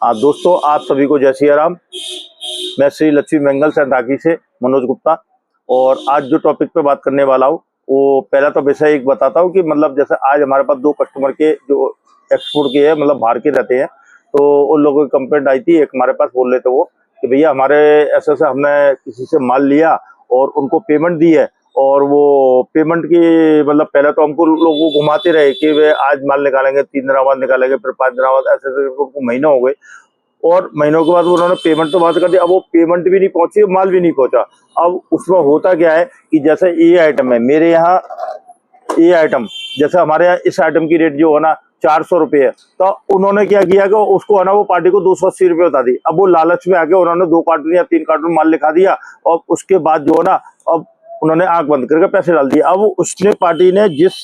हाँ दोस्तों, आप सभी को जय सिया राम। मैं श्री लक्ष्मी मंगल राखी से मनोज गुप्ता। और आज जो टॉपिक पे बात करने वाला हूँ वो पहला तो विषय एक बताता हूँ कि मतलब जैसे आज हमारे पास दो कस्टमर के जो एक्सपोर्ट के हैं, मतलब बाहर के रहते हैं, तो उन लोगों की कंप्लेंट आई थी। एक हमारे पास बोल रहे थे वो कि भैया हमारे ऐसे ऐसे हमने किसी से माल लिया और उनको पेमेंट दी है, और वो पेमेंट की मतलब पहले तो हमको लोग वो घुमाते रहे कि वे आज माल निकालेंगे, 3 दिन बाद निकालेंगे, फिर 5 दिन बाद, ऐसे ऐसे उनको महीना हो गए। और महीनों के बाद उन्होंने पेमेंट तो बात कर दी, अब वो पेमेंट भी नहीं पहुंची, माल भी नहीं पहुंचा। अब उसमें होता क्या है कि जैसे ये आइटम है मेरे यहाँ, ये आइटम जैसे हमारे यहाँ इस आइटम की रेट जो है ना 400 रुपये है, तो उन्होंने क्या किया कि उसको है ना वो पार्टी को 280 रुपये बता दी। अब वो लालच में आके उन्होंने 2 कार्टून या 3 कार्टून माल लिखा दिया, और उसके बाद जो है ना अब उन्होंने आंख बंद करके पैसे डाल दिए। अब उसने पार्टी ने जिस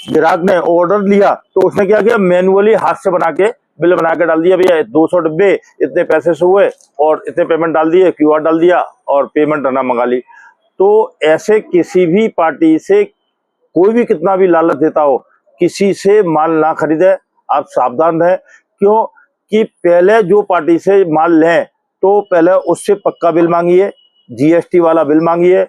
ग्राहक ने ऑर्डर लिया तो उसने क्या किया, मैनुअली हाथ से बना के बिल बना के डाल दिया, भैया 200 डिब्बे इतने पैसे से हुए और इतने पेमेंट डाल दिए, क्यूआर डाल दिया और पेमेंट रहना मंगा ली। तो ऐसे किसी भी पार्टी से कोई भी कितना भी लालच देता हो, किसी से माल ना खरीदे, आप सावधान रहें। क्यों कि पहले जो पार्टी से माल लें तो पहले उससे पक्का बिल मांगिए, जीएसटी वाला बिल मांगिए,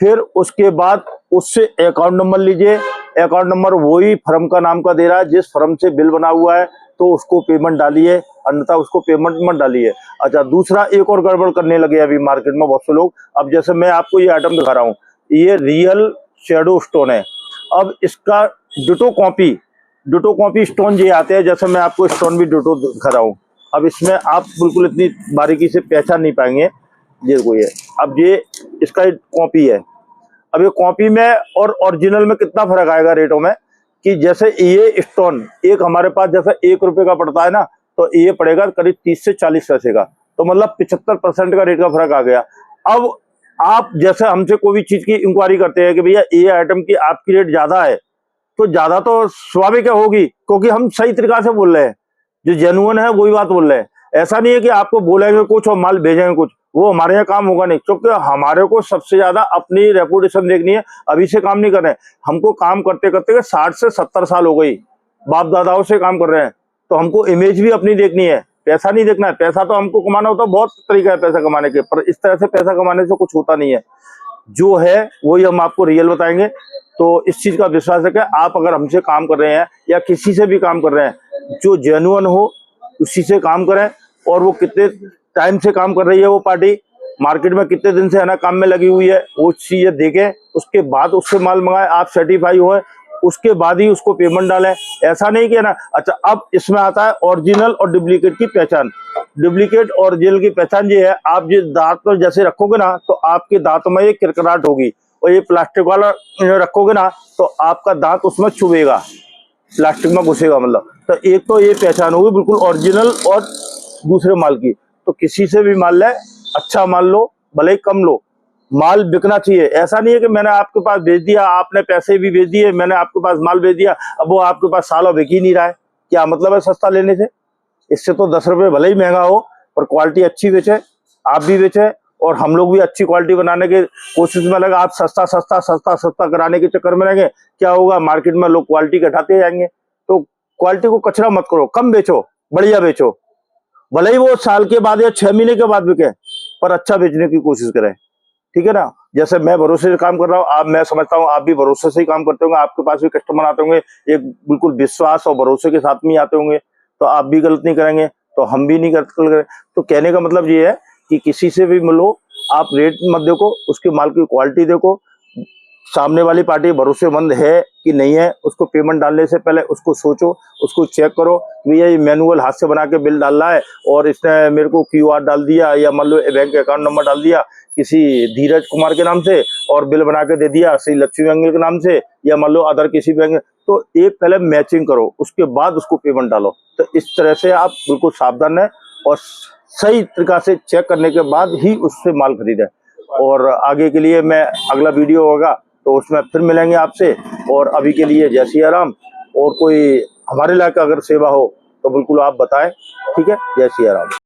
फिर उसके बाद उससे अकाउंट नंबर लीजिए। अकाउंट नंबर वही फर्म का नाम का दे रहा है जिस फर्म से बिल बना हुआ है, तो उसको पेमेंट डालिए, अन्यथा उसको पेमेंट मत डालिए। अच्छा, दूसरा एक और गड़बड़ करने लगे अभी मार्केट में बहुत से लोग। अब जैसे मैं आपको ये आइटम दिखा रहा हूँ, ये रियल शेडो स्टोन है। अब इसका डिटो कॉपी स्टोन ये आते हैं, जैसे मैं आपको स्टोन भी डिटो दिखा रहा हूँ। अब इसमें आप बिल्कुल इतनी बारीकी से पहचान नहीं पाएंगे ये कोई है। अब ये इसका कॉपी है। अब ये कॉपी में और ओरिजिनल में कितना फर्क आएगा रेटों में, कि जैसे ये स्टोन एक हमारे पास जैसे 1 रुपए का पड़ता है ना, तो ये पड़ेगा करीब 30 से 40 पैसे का, तो मतलब 75% का रेट का फर्क आ गया। अब आप जैसे हमसे कोई भी चीज की इंक्वायरी करते हैं कि भैया ये आइटम की आपकी रेट ज्यादा है, तो ज्यादा तो स्वाभाविक होगी, क्योंकि हम सही तरीका से बोल रहे हैं, जो जेन्युइन है वही बात बोल रहे हैं। ऐसा नहीं है कि आपको बोलेंगे कुछ और माल भेजेंगे कुछ, वो हमारे यहाँ काम होगा नहीं, क्योंकि हमारे को सबसे ज्यादा अपनी रेपुटेशन देखनी है। अभी से काम नहीं कर रहे हैं, हमको काम करते करते 60 से 70 साल हो गई, बाप दादाओं से काम कर रहे हैं, तो हमको इमेज भी अपनी देखनी है, पैसा नहीं देखना है। पैसा तो हमको कमाना होता है, बहुत तरीका है पैसा कमाने के, पर इस तरह से पैसा कमाने से कुछ होता नहीं है। जो है वही हम आपको रियल बताएंगे। तो इस चीज का विश्वास रखें, आप अगर हमसे काम कर रहे हैं या किसी से भी काम कर रहे हैं, जो जेन्युइन हो उसी से काम करें। और वो कितने टाइम से काम कर रही है वो पार्टी, मार्केट में कितने दिन से है ना काम में लगी हुई है, वो चीजें देखें, उसके बाद उससे माल मंगाए, आप सर्टिफाई हुए उसके बाद ही उसको पेमेंट डालें। ऐसा नहीं कि ना। अच्छा, अब इसमें आता है ओरिजिनल और डुप्लीकेट की पहचान। डुप्लीकेट और ओरिजिनल की पहचान ये है, आप जो दांत पर जैसे रखोगे ना, तो आपके दांतों में ये किरकिराहट होगी, और ये प्लास्टिक वाला रखोगे ना तो आपका दांत उसमें चुभेगा, प्लास्टिक में घुसेगा। मतलब तो एक तो ये पहचान होगी बिल्कुल ओरिजिनल और दूसरे माल की। तो किसी से भी माल ले, अच्छा माल लो, भले ही कम लो, माल बिकना चाहिए। ऐसा नहीं है कि मैंने आपके पास भेज दिया, आपने पैसे भी भेज दिए, मैंने आपके पास माल भेज दिया, अब वो आपके पास सालों बिक ही नहीं रहा है। क्या मतलब है सस्ता लेने से? इससे तो 10 रुपये भले ही महंगा हो, पर क्वालिटी अच्छी बेचे, आप भी बेचे और हम लोग भी अच्छी क्वालिटी बनाने की कोशिश में लगा। आप सस्ता सस्ता सस्ता सस्ता कराने के चक्कर में रहेंगे, क्या होगा, मार्केट में लोग क्वालिटी घटाते जाएंगे। तो क्वालिटी को कचरा मत करो, कम बेचो, बढ़िया बेचो, भले ही वो साल के बाद या 6 महीने के बाद बिके, पर अच्छा बेचने की कोशिश करें। ठीक है ना। जैसे मैं भरोसे से काम कर रहा हूँ, आप, मैं समझता हूँ आप भी भरोसे से ही काम करते होंगे, आपके पास भी कस्टमर आते होंगे एक बिल्कुल विश्वास और भरोसे के साथ में आते होंगे, तो आप भी गलत नहीं करेंगे, तो हम भी नहीं गलत करेंगे। तो कहने का मतलब ये है कि किसी से भी मिलो, आप रेट मत देखो, उसके माल की क्वालिटी देखो, सामने वाली पार्टी भरोसेमंद है कि नहीं है, उसको पेमेंट डालने से पहले उसको सोचो, उसको चेक करो। भैया ये मैनुअल हाथ से बना के बिल डाल रहा है और इसने मेरे को क्यूआर डाल दिया, या मान लो बैंक अकाउंट नंबर डाल दिया किसी धीरज कुमार के नाम से, और बिल बना के दे दिया श्री लक्ष्मी मंगल के नाम से, या मान लो अदर किसी बैंक। तो एक पहले मैचिंग करो, उसके बाद उसको पेमेंट डालो। तो इस तरह से आप बिल्कुल सावधान रहें और सही तरीका से चेक करने के बाद ही उससे माल खरीदें। और आगे के लिए मैं अगला वीडियो होगा तो उसमें फिर मिलेंगे आपसे। और अभी के लिए जय सिया राम। और कोई हमारे लायक अगर सेवा हो तो बिल्कुल आप बताएं। ठीक है, जय सिया राम।